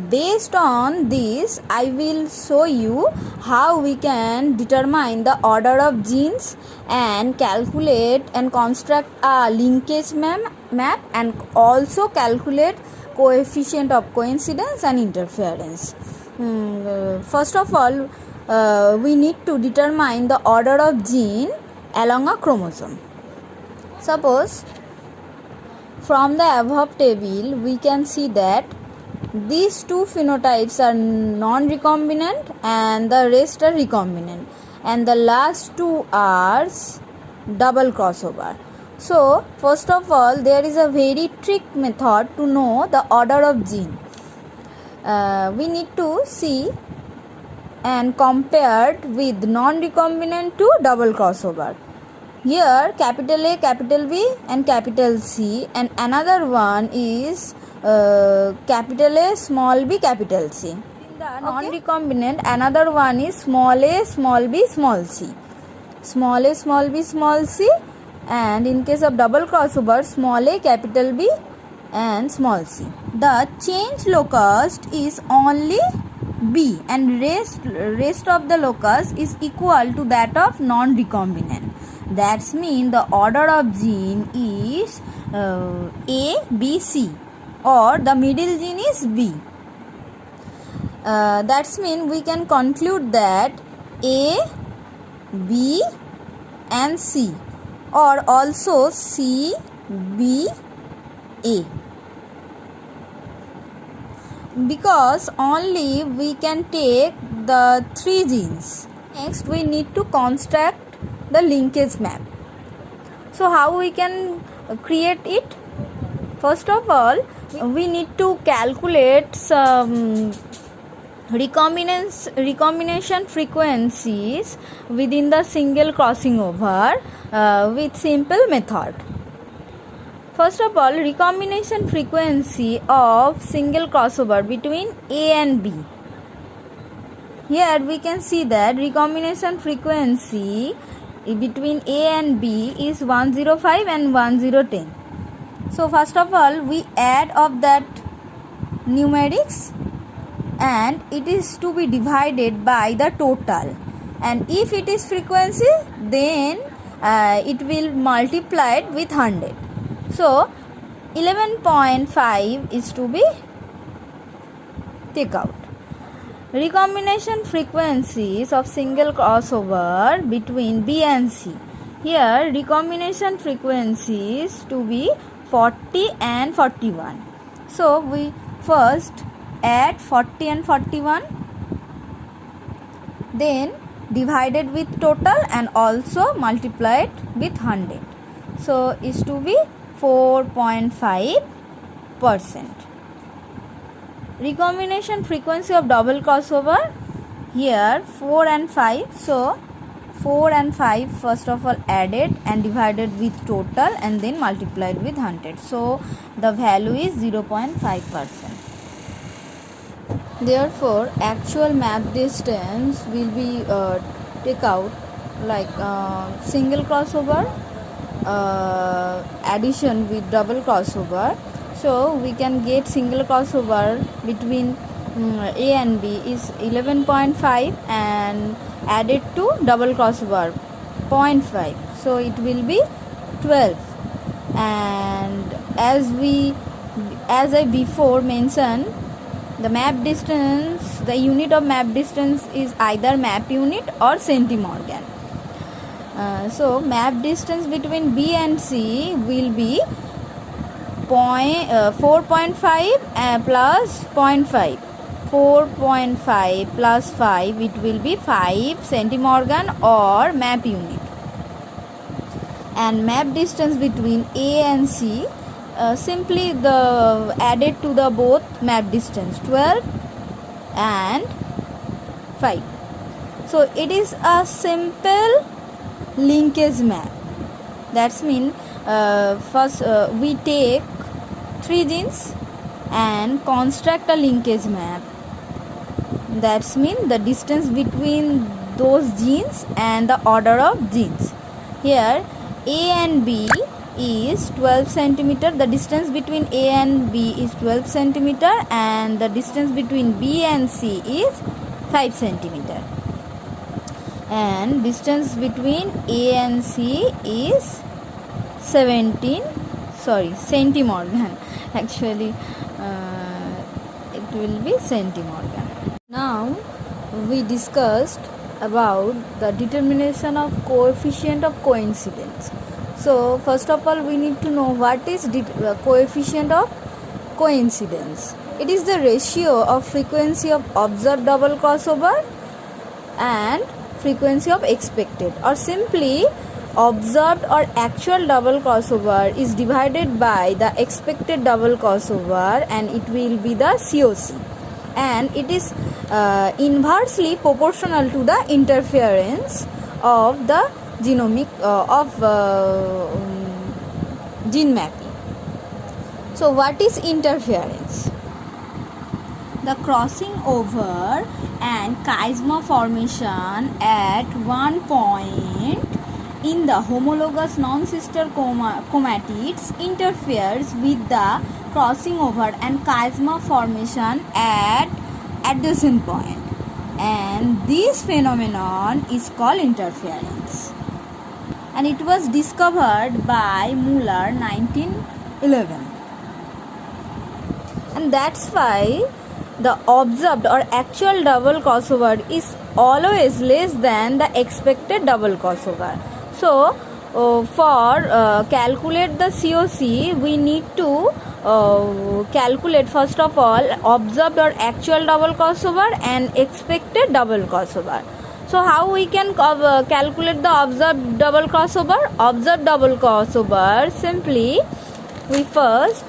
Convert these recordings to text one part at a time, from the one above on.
Based on this, I will show you how we can determine the order of genes and calculate and construct a linkage map and also calculate coefficient of coincidence and interference. First of all, we need to determine the order of gene along a chromosome. Suppose from the above table we can see that these two phenotypes are non-recombinant and the rest are recombinant, and the last two are double crossover. So first of all, there is a very trick method to know the order of gene. We need to see and compare with non-recombinant to double crossover. Here capital A, capital B and capital C, and another one is capital A, small b, capital C. In the non-recombinant, another one is small a, small b, small c. Small a, small b, small c, and in case of double crossover, small a, capital B and small c. The change locus is only B and rest of the locus is equal to that of non-recombinant. That means the order of gene is A, B, C, or the middle gene is B. That means we can conclude that A, B and C, or also C, B, A, because only we can take the three genes. Next we need to construct the linkage map. So how we can create it? First of all, we need to calculate some recombination frequencies within the single crossing over with simple method. First of all, recombination frequency of single crossover between A and B. Here we can see that recombination frequency between A and B is 105 and 1010. So first of all, we add up that numerics and it is to be divided by the total, and if it is frequency then it will multiply it with 100. So 11.5 is to be take out. Recombination frequencies of single crossover between B and C. Here recombination frequencies to be 40 and 41. So we first add 40 and 41, then divided with total and also multiplied with 100. So is to be 4.5%. Recombination frequency of double crossover, here 4 and 5. So 4 and 5 first of all added and divided with total and then multiplied with 100. So the value is 0.5%. Therefore actual map distance will be take out like single crossover addition with double crossover. So we can get single crossover between A and B is 11.5 and added to double crossover 0.5. So it will be 12. And as I before mentioned, the map distance, the unit of map distance is either map unit or centimorgan. So map distance between B and C will be 4.5 plus 0.5. 4.5 plus 5, it will be 5 centimorgan or map unit. And map distance between A and C, simply the added to the both map distance 12 and 5. So it is a simple linkage map. That's mean first we take three genes and construct a linkage map. That's mean the distance between those genes and the order of genes. Here A and B is 12 centimeter. The distance between A and B is 12 centimeter, and the distance between B and C is 5 centimeter. And distance between A and C is centimorgan. Actually, it will be centimorgan. Now we discussed about the determination of coefficient of coincidence. So first of all, we need to know what is coefficient of coincidence. It is the ratio of frequency of observed double crossover and frequency of expected, or simply observed or actual double crossover is divided by the expected double crossover, and it will be the COC, and it is inversely proportional to the interference of the genomic gene mapping. So what is interference? The crossing over and chiasma formation at one point in the homologous non-sister chromatids interferes with the crossing over and chiasma formation at adjacent point, and this phenomenon is called interference, and it was discovered by Muller 1911, and that's why the observed or actual double crossover is always less than the expected double crossover. So for calculate the COC, we need to calculate first of all observed or actual double crossover and expected double crossover. So how we can calculate the observed double crossover? Observed double crossover, simply we first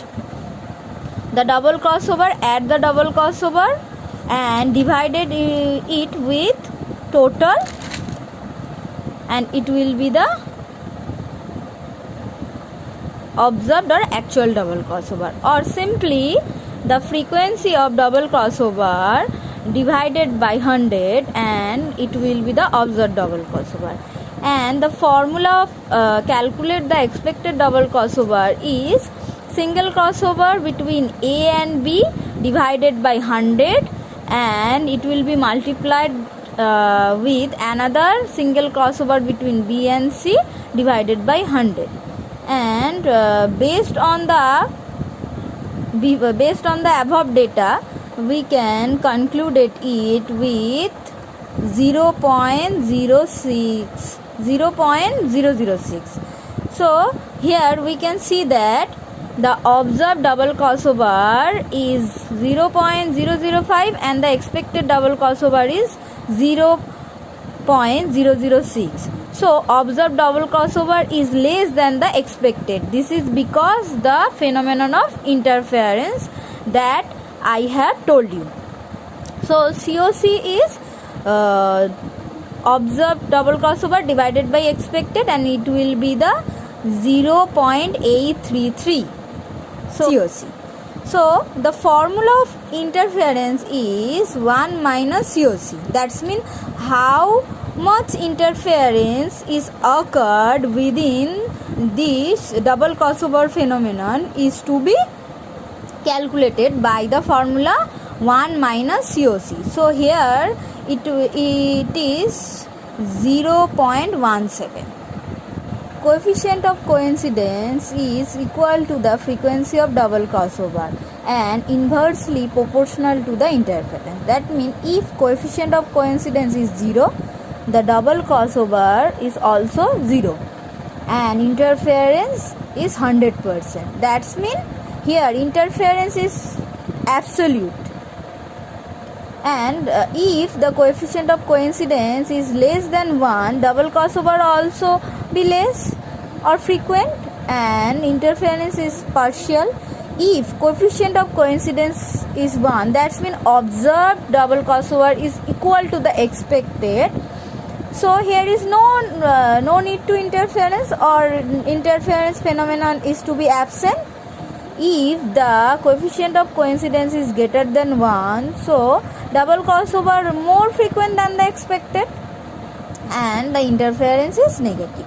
the double crossover, add the double crossover and divided it with total, and it will be the observed or actual double crossover, or simply the frequency of double crossover divided by 100, and it will be the observed double crossover. And the formula of calculate the expected double crossover is single crossover between A and B divided by 100, and it will be multiplied with another single crossover between B and C divided by 100, and based on the above data we can conclude it with 0.006. So here we can see that the observed double crossover is 0.005 and the expected double crossover is 0.006. So observed double crossover is less than the expected. This is because the phenomenon of interference that I have told you. So COC is observed double crossover divided by expected, and it will be the 0.833 COC. So the formula of interference is 1 minus COC. That means how much interference is occurred within this double crossover phenomenon is to be calculated by the formula 1 minus COC. So here it is 0.17. Coefficient of coincidence is equal to the frequency of double crossover and inversely proportional to the interference. That means if coefficient of coincidence is 0, the double crossover is also 0 and interference is 100%. That means here interference is absolute, and if the coefficient of coincidence is less than 1, double crossover also be less or frequent, and interference is partial. If coefficient of coincidence is 1, that means observed double crossover is equal to the expected. So here is no need to interference, or interference phenomenon is to be absent. If the coefficient of coincidence is greater than 1, so double crossover more frequent than the expected and the interference is negative.